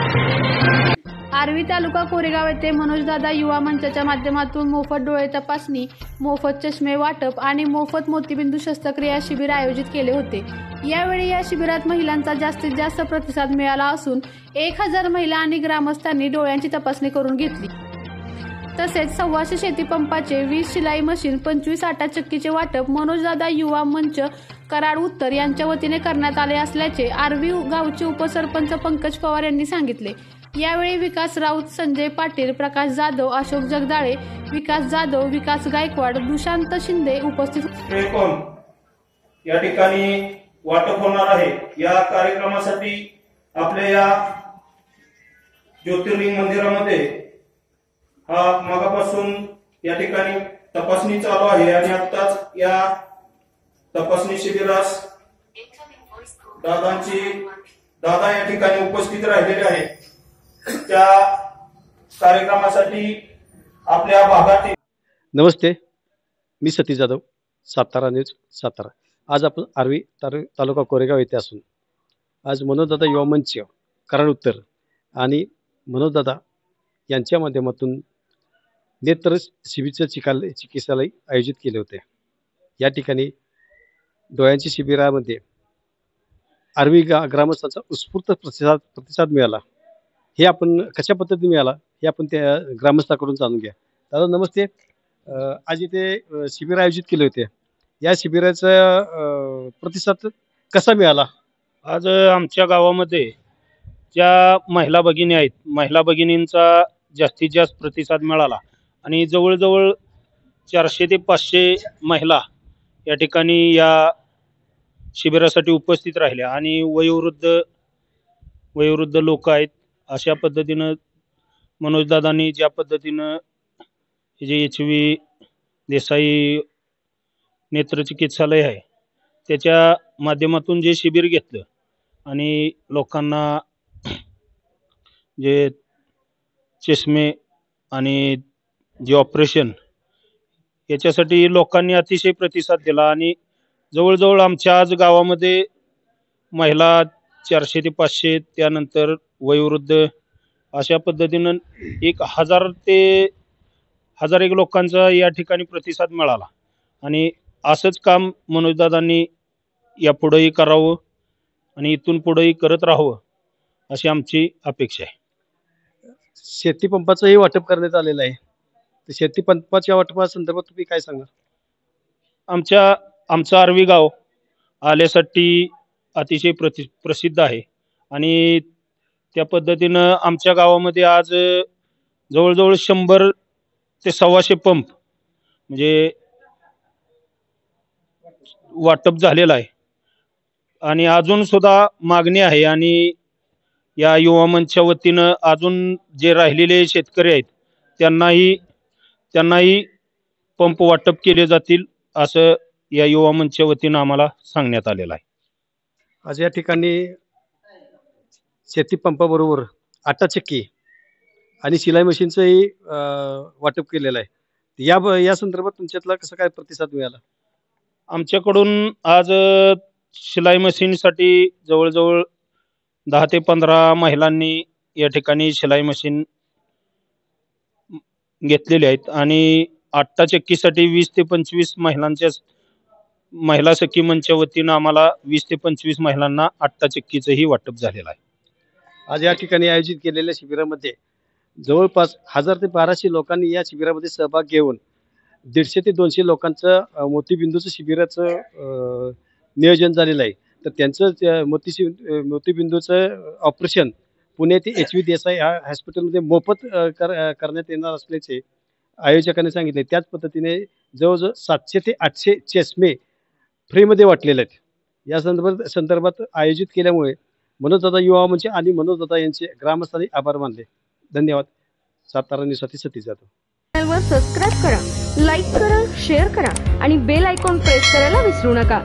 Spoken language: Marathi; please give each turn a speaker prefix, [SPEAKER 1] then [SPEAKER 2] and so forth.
[SPEAKER 1] आर्वी तालुका कोरेगाव येथे मनोजदादा युवा मंचाच्या माध्यमातून मोफत डोळे तपासणी, मोफत चष्मे वाटप आणि मोफत मोतीबिंदू शस्त्रक्रिया शिबिर आयोजित केले होते। यावेळी या शिबिरात महिलांचा जास्तीत जास्त प्रतिसाद मिळाला असून 1000 महिला आणि ग्रामस्थांनी डोळ्यांची तपासणी करून घेतली। तसेच 125 शेतीपंपाचे, 20 शिलाई मशीन, 25 आटा चक्कीचे वाटप मनोजदादा युवा मंच कराड उत्तर यांच्या वतीने करण्यात आले असल्याचे आर्वी गावचे उपसरपंच पंकज पवार यांनी सांगितले। यावेळी विकास राऊत, संजय पाटील, प्रकाश जाधव, अशोक जगदाळे, विकास जाधव, विकास गायकवाड, दुशांत शिंदे उपस्थित
[SPEAKER 2] होते। या ठिकाणी वाटप होणार आहे। या कार्यक्रमासाठी आपल्या या ज्योतिर्लिंग मंदिरामध्ये हा मागापासून या ठिकाणी तपासणी चालू आहे आणि आताच या तपासणी शिबिरास दादा या ठिकाणी उपस्थित राहिलेले आहेत। त्या कार्यक्रमासाठी आपल्या भागातील
[SPEAKER 3] नमस्ते, मी सतीश जाधव, सातारा न्यूज सातारा। आज आपण आर्वी तालुका कोरेगाव येथे असून आज मनोजदादा युवा मंच कराड उत्तर आणि मनोजदादा यांच्या माध्यमातून नेत्र शिबिराचे चिकित्सालय आयोजित केले होते। या ठिकाणी डोळ्यांच्या शिबिरामध्ये आर्वी ग्रामस्थांचा उत्स्फूर्त प्रतिसाद मिळाला। हे आपण कशा पद्धतीने मिळाला हे आपण त्या ग्रामस्थाकडून जाणून घ्या। दादा नमस्ते, आज इथे शिबिर आयोजित केले होते। या शिबिराचा प्रतिसाद कसा मिळाला?
[SPEAKER 2] आज आमच्या गावामध्ये ज्या महिला भगिनी आहेत, महिला भगिनींचा जास्तीत जास्त प्रतिसाद मिळाला आणि जवळजवळ 400 ते 500 महिला या ठिकाणी या शिबिरासाठी उपस्थित राहिल्या आणि वयोवृद्ध लोक आहेत। अशा पद्धतीनं मनोजदादांनी ज्या पद्धतीनं जे HV देसाई नेत्र चिकित्सालय आहे त्याच्या माध्यमातून जे शिबिर घेतलं आणि लोकांना जे चष्मे आणि जे ऑपरेशन याच्यासाठी लोकांनी अतिशय प्रतिसाद दिला आणि जवळजवळ आमच्या आज गावामध्ये महिला 400 ते 500, त्यानंतर वयोवृद्ध अशा पद्धतीनं 1000 ते 1001 लोकांचा या ठिकाणी प्रतिसाद मिळाला आणि असंच काम मनोजदादांनी यापुढेही करावं आणि इथून पुढेही करत राहावं अशी आमची अपेक्षा आहे।
[SPEAKER 3] शेतीपंपाचंही वाटप करण्यात आलेलं आहे, तर शेतीपंपाच्या वाटपासंदर्भात तुम्ही काय सांगा?
[SPEAKER 2] आमचं आर्वी गाव आल्यासाठी अतिशय प्रसिद्ध आहे आणि त्या पद्धतीनं आमच्या गावामध्ये आज जवळजवळ 100 ते 125 पंप म्हणजे वाटप झालेलं आहे आणि अजून सुद्धा मागणी आहे आणि या युवा मंचच्या वतीनं अजून जे राहिलेले शेतकरी आहेत त्यांनाही पंप वाटप केले जातील असं या युवा मंचच्या वतीनं आम्हाला सांगण्यात आलेलं आहे।
[SPEAKER 3] आज या ठिकाणी शेतीपंपाबरोबर आटा चक्की आणि शिलाई मशीनचंही वाटप केलेलं आहे। या संदर्भात तुमच्यातला कसा काय प्रतिसाद मिळाला?
[SPEAKER 2] आमच्याकडून आज शिलाई मशीनसाठी जवळजवळ 10 ते 15 महिलांनी या ठिकाणी शिलाई मशीन घेतलेले आहेत आणि आटा चक्कीसाठी 20 ते 25 महिला सखी मंचच्या वतीनं आम्हाला 20 ते 25 महिलांना आटा चक्कीचंही वाटप झालेलं आहे।
[SPEAKER 3] आज या ठिकाणी आयोजित केलेल्या शिबिरामध्ये जवळपास 1000 ते 1200 लोकांनी या शिबिरामध्ये सहभाग घेऊन 150 ते 200 लोकांचं मोतीबिंदूचं शिबिराचं नियोजन झालेलं आहे। तर त्यांचं मोतीबिंदूचं ऑपरेशन पुणे ते HV देसाई हॉस्पिटलमध्ये मोफत करण्यात येणार असल्याचे आयोजकांनी सांगितले। त्याच पद्धतीने जवळजवळ 700 ते 800 चष्मे फ्रीमध्ये वाटलेले आहेत। या संदर्भात आयोजित केल्यामुळे मनोजदादा युवा मंच आणि मनोजदादा यांचे ग्रामस्थांनी आभार मानले। धन्यवाद। सातारा न्यूजसाठी सतीश जाधव।
[SPEAKER 4] चॅनलवर सबस्क्राइब करा, लाईक करा, शेअर करा आणि बेल आयकॉन प्रेस करायला विसरू नका।